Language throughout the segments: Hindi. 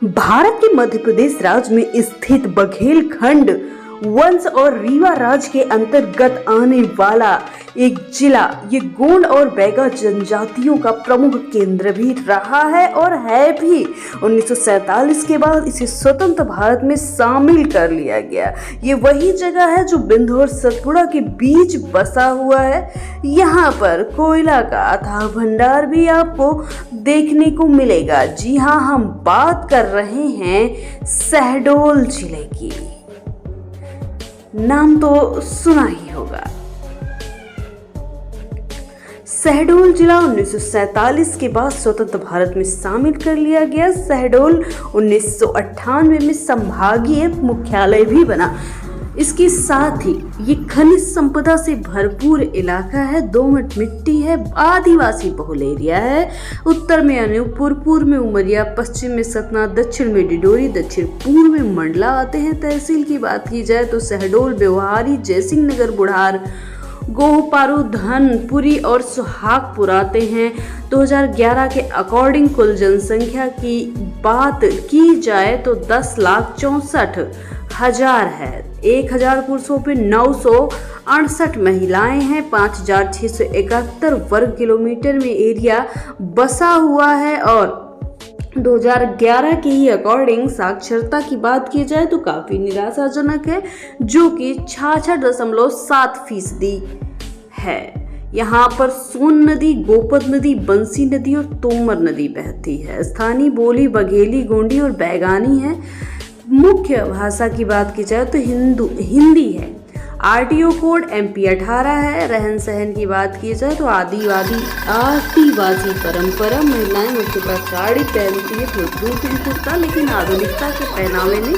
भारत के मध्य प्रदेश राज्य में स्थित बघेलखंड वंश और रीवा राज्य के अंतर्गत आने वाला एक जिला ये गोंड और बैगा जनजातियों का प्रमुख केंद्र भी रहा है और है भी। 1947 के बाद इसे स्वतंत्र भारत में शामिल कर लिया गया। ये वही जगह है जो बिंद और सतपुड़ा के बीच बसा हुआ है। यहाँ पर कोयला का अथाह भंडार भी आपको देखने को मिलेगा। जी हाँ, हम बात कर रहे हैं शहडोल जिले की। नाम तो सुना ही होगा। शहडोल जिला 1947 के बाद स्वतंत्र भारत में शामिल कर लिया गया। शहडोल 1998 में संभागीय मुख्यालय भी बना। इसके साथ ही ये खनिज संपदा से भरपूर इलाका है। दोमट मिट्टी है, आदिवासी बहुल एरिया है। उत्तर में अनूपपुर, पूर्व में उमरिया, पश्चिम में सतना, दक्षिण में डिडोरी, दक्षिण पूर्व में मंडला आते हैं। तहसील की बात की जाए तो शहडोल, व्यवहारी, जयसिंह नगर, बुढ़ार, गोह, पारू, धनपुरी और सुहागपुर आते हैं। 2011 के अकॉर्डिंग कुल जनसंख्या की बात की जाए तो 10,64,000 है। 1,000 पुरुषों पे 968 महिलाएं हैं। 5,671 वर्ग किलोमीटर में एरिया बसा हुआ है। और 2011 के ही अकॉर्डिंग साक्षरता की बात की जाए तो काफी निराशाजनक है, जो कि 66.7% है। यहाँ पर सोन नदी, गोपद नदी, बंसी नदी और तोमर नदी बहती है। स्थानीय बोली बघेली, गोंडी और बैगानी है। मुख्य भाषा की बात की जाए तो हिंदी है। आरटीओ कोड MP 18 है। रहन सहन की बात की जाए तो आदिवासी परंपरा। महिलाएं मुख्यतः साड़ी पहनती है, धोती कुर्ता, लेकिन आधुनिकता के पहनावे ने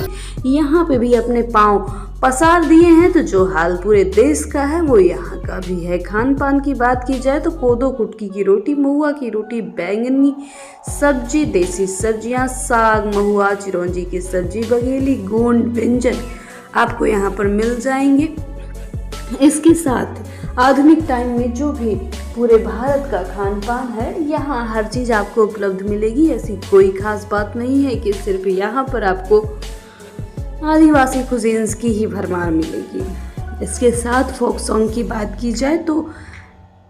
यहाँ पे भी अपने पांव पसार दिए हैं। तो जो हाल पूरे देश का है वो यहाँ का भी है। खान पान की बात की जाए तो कोदो कुटकी की रोटी, महुआ की रोटी, बैंगनी सब्जी, देसी सब्जियां, साग, महुआ, चिरौंजी की सब्जी, बघेली, गोंड व्यंजन आपको यहाँ पर मिल जाएंगे। इसके साथ आधुनिक टाइम में जो भी पूरे भारत का खान पान है, यहाँ हर चीज़ आपको उपलब्ध मिलेगी। ऐसी कोई खास बात नहीं है कि सिर्फ यहाँ पर आपको आदिवासी कुजीन्स की ही भरमार मिलेगी। इसके साथ फोक सॉन्ग की बात की जाए तो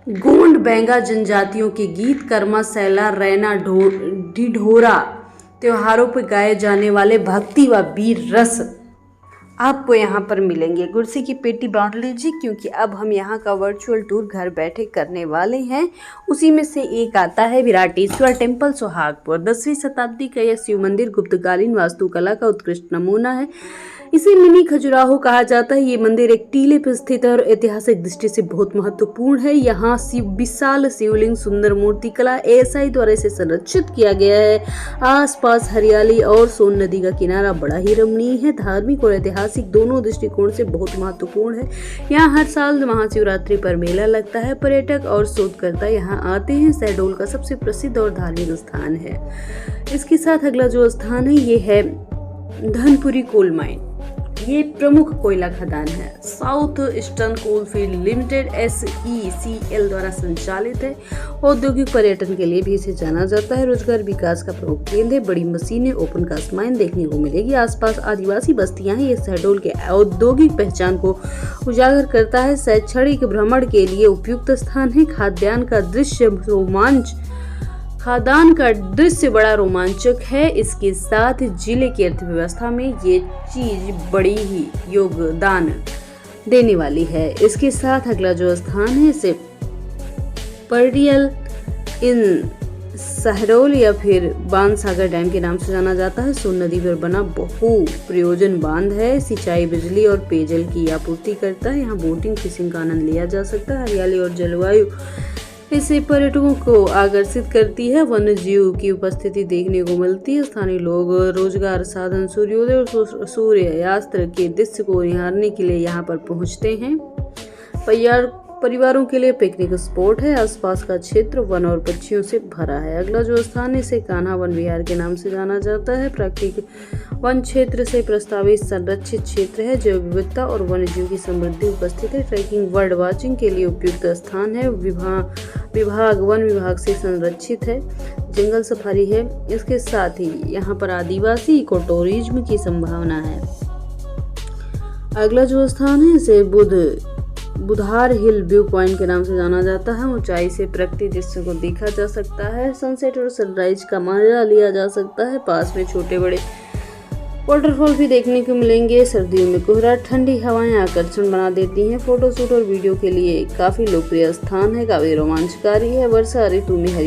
गोंड बैंगा जनजातियों के गीत, कर्मा, सैला, रैना, ढिढोरा त्योहारों पर गाए जाने वाले भक्ति व वीर रस आपको यहाँ पर मिलेंगे। कुर्सी की पेटी बांट लीजिए, क्योंकि अब हम यहाँ का वर्चुअल टूर घर बैठे करने वाले हैं। उसी में से एक आता है विराटेश्वर टेम्पल, सुहागपुर। 10वीं शताब्दी का यह शिव मंदिर गुप्तकालीन वास्तुकला का उत्कृष्ट नमूना है। इसे मिनी खजुराहो कहा जाता है। ये मंदिर एक टीले पर स्थित है और ऐतिहासिक दृष्टि से बहुत महत्वपूर्ण है। यहाँ विशाल शिवलिंग, सुंदर मूर्तिकला, ASI द्वारा इसे संरक्षित किया गया है। आसपास हरियाली और सोन नदी का किनारा बड़ा ही रमणीय है। धार्मिक और ऐतिहासिक दोनों दृष्टिकोण से बहुत महत्वपूर्ण है। यहाँ हर साल महाशिवरात्रि पर मेला लगता है। पर्यटक और शोधकर्ता यहाँ आते हैं। शहडोल का सबसे प्रसिद्ध और धार्मिक स्थान है। इसके साथ अगला जो स्थान है ये है धनपुरी कोल माइन। ये प्रमुख कोयला खदान है। South eastern coalfield limited SECL द्वारा संचालित है। औद्योगिक पर्यटन के लिए भी इसे जाना जाता है। रोजगार विकास का प्रमुख केंद्र है। बड़ी मशीनें, ओपन कास्ट माइन देखने को मिलेगी। आसपास आदिवासी बस्तियां हैं। ये शहडोल के औद्योगिक पहचान को उजागर करता है। शैक्षणिक भ्रमण के लिए उपयुक्त स्थान है। खादान का दृश्य बड़ा रोमांचक है। इसके साथ जिले की अर्थव्यवस्था में ये चीज बड़ी ही योगदान देने वाली है। इसके साथ अगला जो स्थान है इसे पर्डियल इन शहडोल या फिर बाणसागर डैम के नाम से जाना जाता है। सोन नदी पर बना बहु प्रयोजन बांध है। सिंचाई, बिजली और पेयजल की आपूर्ति करता है। यहाँ बोटिंग, फिशिंग का आनंद लिया जा सकता है। हरियाली और जलवायु इससे पर्यटकों को आकर्षित करती है। वन्य जीव की उपस्थिति देखने को मिलती है। स्थानीय लोग रोजगार साधन, सूर्योदय और सूर्यास्त के दृश्य को निहारने के लिए यहाँ पर पहुँचते हैं। परिवारों के लिए पिकनिक स्पॉट है। आसपास का क्षेत्र वन और पक्षियों से भरा है। अगला जो स्थान है इसे कान्हा वन विहार के नाम से जाना जाता है। प्राकृतिक वन क्षेत्र से प्रस्तावित संरक्षित क्षेत्र है। जैव विविधता और वन्यजीव की समृद्धि उपस्थित है। ट्रैकिंग, बर्ड वॉचिंग के लिए उपयुक्त स्थान है। वन विभाग से संरक्षित है। जंगल सफारी है। इसके साथ ही यहाँ पर आदिवासी इको टूरिज्म की संभावना है। अगला जो स्थान है इसे बुधार हिल व्यू पॉइंट के नाम से जाना जाता है। ऊंचाई से प्रकृति दृश्य को देखा जा सकता है, सनसेट और सनराइज का मजा लिया जा सकता है। पास में छोटे बड़े वाटरफॉल भी देखने को मिलेंगे। सर्दियों में कोहरा, ठंडी हवाएं आकर्षण बना देती हैं। फोटोशूट और वीडियो के लिए काफी लोकप्रिय स्थान है, काफी रोमांचकारी है। वर्षा ऋतु में